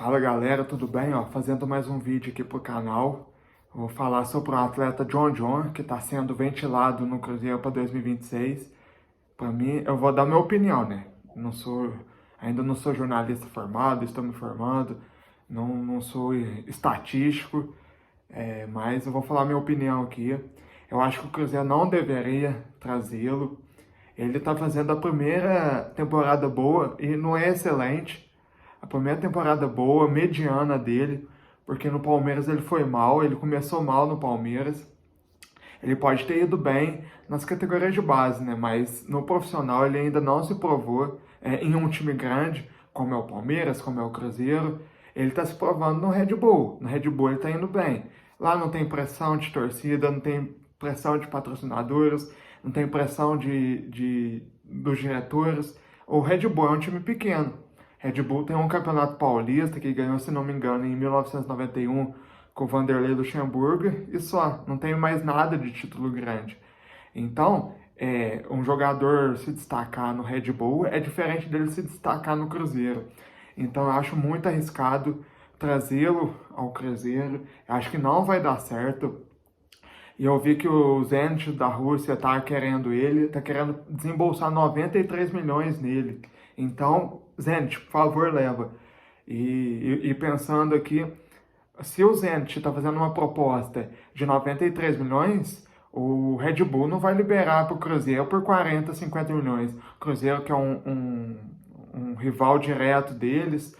Fala galera, tudo bem? Fazendo mais um vídeo aqui pro canal. Vou falar sobre o atleta John, que está sendo ventilado no Cruzeiro para 2026. Para mim, eu vou dar minha opinião, né? Ainda não sou jornalista formado, estou me formando, não sou estatístico, mas eu vou falar minha opinião aqui. Eu acho que o Cruzeiro não deveria trazê-lo. Ele está fazendo a primeira temporada boa e não é excelente. A primeira temporada boa, mediana dele, porque no Palmeiras ele foi mal, ele começou mal no Palmeiras. Ele pode ter ido bem nas categorias de base, né? Mas no profissional ele ainda não se provou em um time grande, como é o Palmeiras, como é o Cruzeiro. Ele está se provando no Red Bull. No Red Bull ele está indo bem. Lá não tem pressão de torcida, não tem pressão de patrocinadores, não tem pressão dos diretores. O Red Bull é um time pequeno. Red Bull tem um campeonato paulista que ganhou, se não me engano, em 1991 com o Vanderlei Luxemburgo e só, não tem mais nada de título grande. Então, um jogador se destacar no Red Bull é diferente dele se destacar no Cruzeiro. Então, eu acho muito arriscado trazê-lo ao Cruzeiro. Eu acho que não vai dar certo. E eu vi que o Zenit da Rússia está querendo ele, está querendo desembolsar 93 milhões nele. Então, Zenit, por favor, leva. E pensando aqui, se o Zenit está fazendo uma proposta de 93 milhões, o Red Bull não vai liberar para o Cruzeiro por 40, 50 milhões. O Cruzeiro, que é um rival direto deles,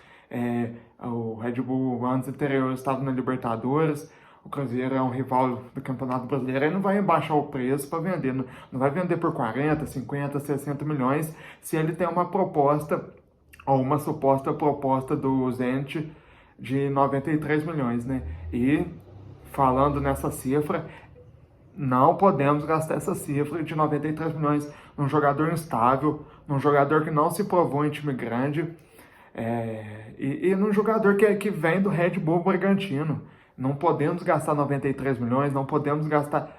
o Red Bull anos anteriores estava na Libertadores, o Cruzeiro é um rival do Campeonato Brasileiro, ele não vai baixar o preço para vender, não vai vender por 40, 50, 60 milhões se ele tem uma proposta, ou uma suposta proposta do Zenit de 93 milhões, né? E falando nessa cifra, não podemos gastar essa cifra de 93 milhões num jogador instável, num jogador que não se provou em time grande, e num jogador que vem do Red Bull Bragantino. Não podemos gastar 93 milhões, não podemos gastar,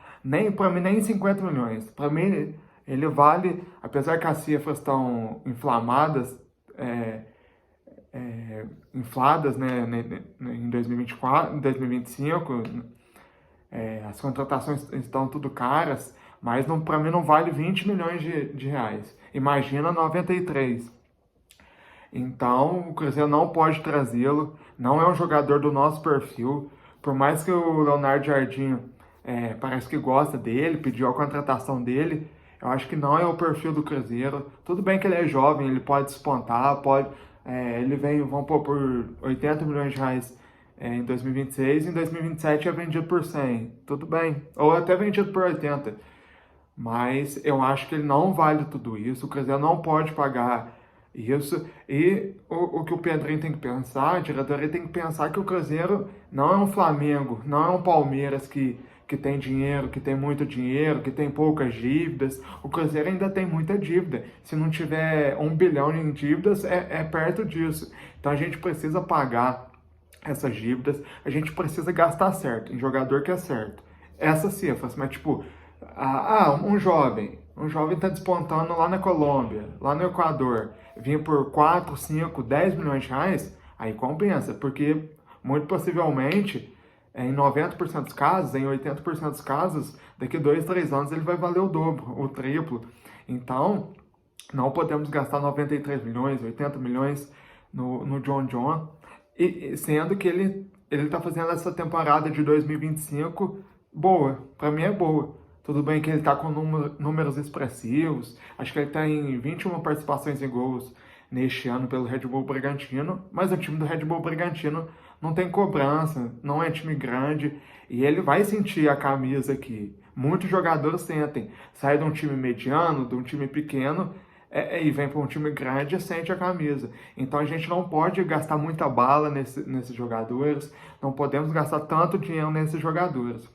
para mim, nem 50 milhões. Para mim, ele vale, apesar que as cifras estão infladas, né, em 2024, em 2025, as contratações estão tudo caras, mas para mim não vale 20 milhões de reais. Imagina 93. Então, o Cruzeiro não pode trazê-lo, não é um jogador do nosso perfil. Por mais que o Leonardo Jardim parece que gosta dele, pediu a contratação dele, eu acho que não é o perfil do Cruzeiro. Tudo bem que ele é jovem, ele pode despontar, ele vamos pôr por 80 milhões de reais em 2026, em 2027 é vendido por 100, tudo bem, ou até vendido por 80. Mas eu acho que ele não vale tudo isso, o Cruzeiro não pode pagar isso, e o que o Pedrinho tem que pensar, a diretoria tem que pensar que o Cruzeiro não é um Flamengo, não é um Palmeiras que tem dinheiro, que tem muito dinheiro, que tem poucas dívidas. O Cruzeiro ainda tem muita dívida. Se não tiver 1 bilhão em dívidas, é perto disso. Então a gente precisa pagar essas dívidas, a gente precisa gastar certo, em jogador que é certo. Essas cifras, mas tipo, um jovem está despontando lá na Colômbia, lá no Equador, vir por 4, 5, 10 milhões de reais, aí compensa, porque muito possivelmente, em 90% dos casos, em 80% dos casos, daqui 2, 3 anos ele vai valer o dobro, o triplo. Então, não podemos gastar 93 milhões, 80 milhões no John, e sendo que ele está fazendo essa temporada de 2025 boa, para mim é boa. Tudo bem que ele está com números expressivos, acho que ele está em 21 participações em gols neste ano pelo Red Bull Bragantino, mas o time do Red Bull Bragantino não tem cobrança, não é time grande, e ele vai sentir a camisa aqui. Muitos jogadores sentem, sai de um time mediano, de um time pequeno, e vem para um time grande e sente a camisa. Então a gente não pode gastar muita bala nesses jogadores, não podemos gastar tanto dinheiro nesses jogadores.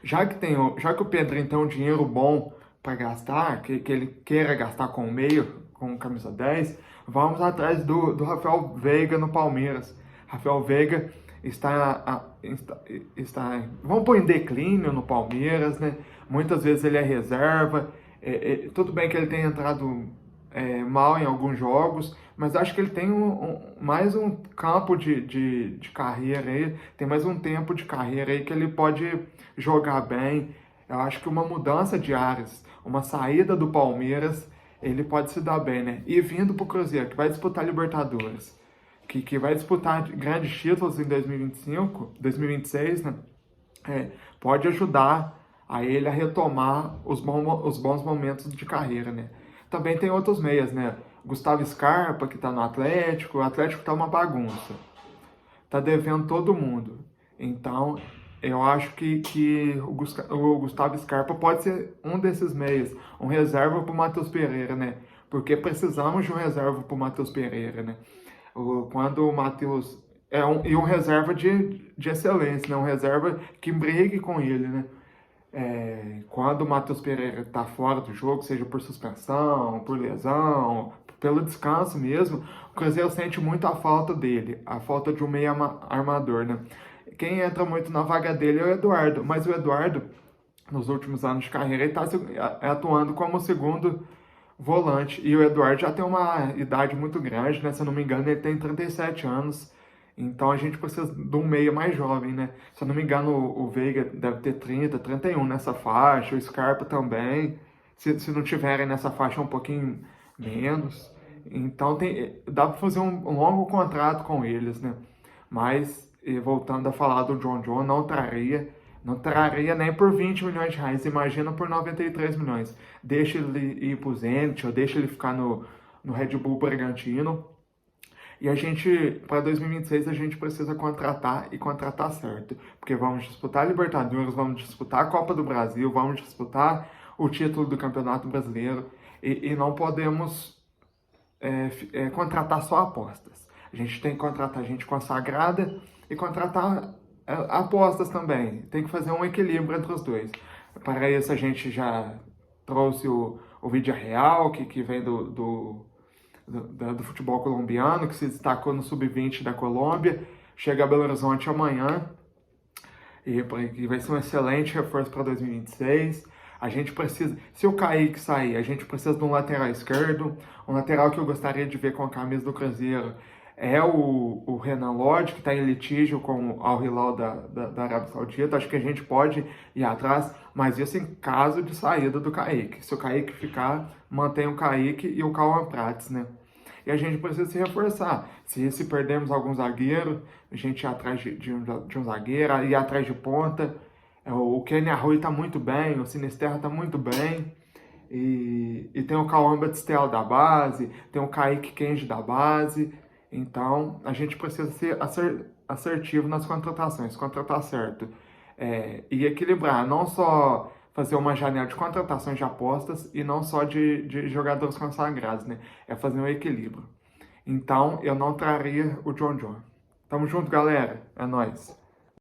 Já que o Pedrinho tem um dinheiro bom para gastar, que ele queira gastar com o meio, com camisa 10, vamos atrás do Rafael Veiga no Palmeiras. Rafael Veiga está vamos pôr em declínio no Palmeiras, né? Muitas vezes ele é reserva. Tudo bem que ele tem entrado mal em alguns jogos, mas acho que ele tem mais um campo de carreira aí, tem mais um tempo de carreira aí que ele pode jogar bem. Eu acho que uma mudança de áreas, uma saída do Palmeiras, ele pode se dar bem, né? E vindo pro Cruzeiro, que vai disputar Libertadores, que vai disputar grandes títulos em 2025, 2026, né? Pode ajudar a ele a retomar os bons momentos de carreira, né? Também tem outros meias, né? Gustavo Scarpa, que tá no Atlético, o Atlético tá uma bagunça. Tá devendo todo mundo. Então, eu acho que o Gustavo Scarpa pode ser um desses meias, um reserva pro Matheus Pereira, né? Porque precisamos de um reserva pro Matheus Pereira, né? Quando o Matheus e um reserva de excelência, né? Um reserva que brigue com ele, né? Quando o Matheus Pereira está fora do jogo, seja por suspensão, por lesão, pelo descanso mesmo, o Cruzeiro sente muito a falta dele, a falta de um meio armador, né? Quem entra muito na vaga dele é o Eduardo, mas o Eduardo, nos últimos anos de carreira, ele está atuando como segundo volante. E o Eduardo já tem uma idade muito grande, né? Se eu não me engano, ele tem 37 anos. Então a gente precisa de um meia mais jovem, né? Se eu não me engano, o Veiga deve ter 30, 31 nessa faixa, o Scarpa também. Se não tiverem nessa faixa um pouquinho menos. Então dá para fazer um longo contrato com eles, né? Mas, voltando a falar do John, não traria nem por 20 milhões de reais, imagina por 93 milhões. Deixa ele ir pro Zenit, ou deixa ele ficar no Red Bull Bragantino. E a gente, para 2026, a gente precisa contratar e contratar certo. Porque vamos disputar a Libertadores, vamos disputar a Copa do Brasil, vamos disputar o título do Campeonato Brasileiro. E não podemos contratar só apostas. A gente tem que contratar gente consagrada e contratar apostas também. Tem que fazer um equilíbrio entre os dois. Para isso, a gente já trouxe o Vídeo Real, que vem do futebol colombiano, que se destacou no Sub-20 da Colômbia, chega a Belo Horizonte amanhã, e vai ser um excelente reforço para 2026. A gente precisa, se o Kaique sair, a gente precisa de um lateral esquerdo, um lateral que eu gostaria de ver com a camisa do Cruzeiro é o Renan Lodge, que está em litígio com o Al Hilal da Arábia Saudita. Acho que a gente pode ir atrás, mas isso em caso de saída do Kaique. Se o Kaique ficar, mantém o Kaique e o Cauã Prates, né? E a gente precisa se reforçar. Se perdemos algum zagueiro, a gente ir atrás de um zagueiro, ir atrás de ponta. O Kenny Arroyo está muito bem, o Sinisterra está muito bem. E tem o Cauã Batistella da base, tem o Kaique Kenji da base. Então, a gente precisa ser assertivo nas contratações, contratar certo. E equilibrar, não só fazer uma janela de contratações de apostas e não só de jogadores consagrados, né? É fazer um equilíbrio. Então, eu não traria o John. Tamo junto, galera. É nóis.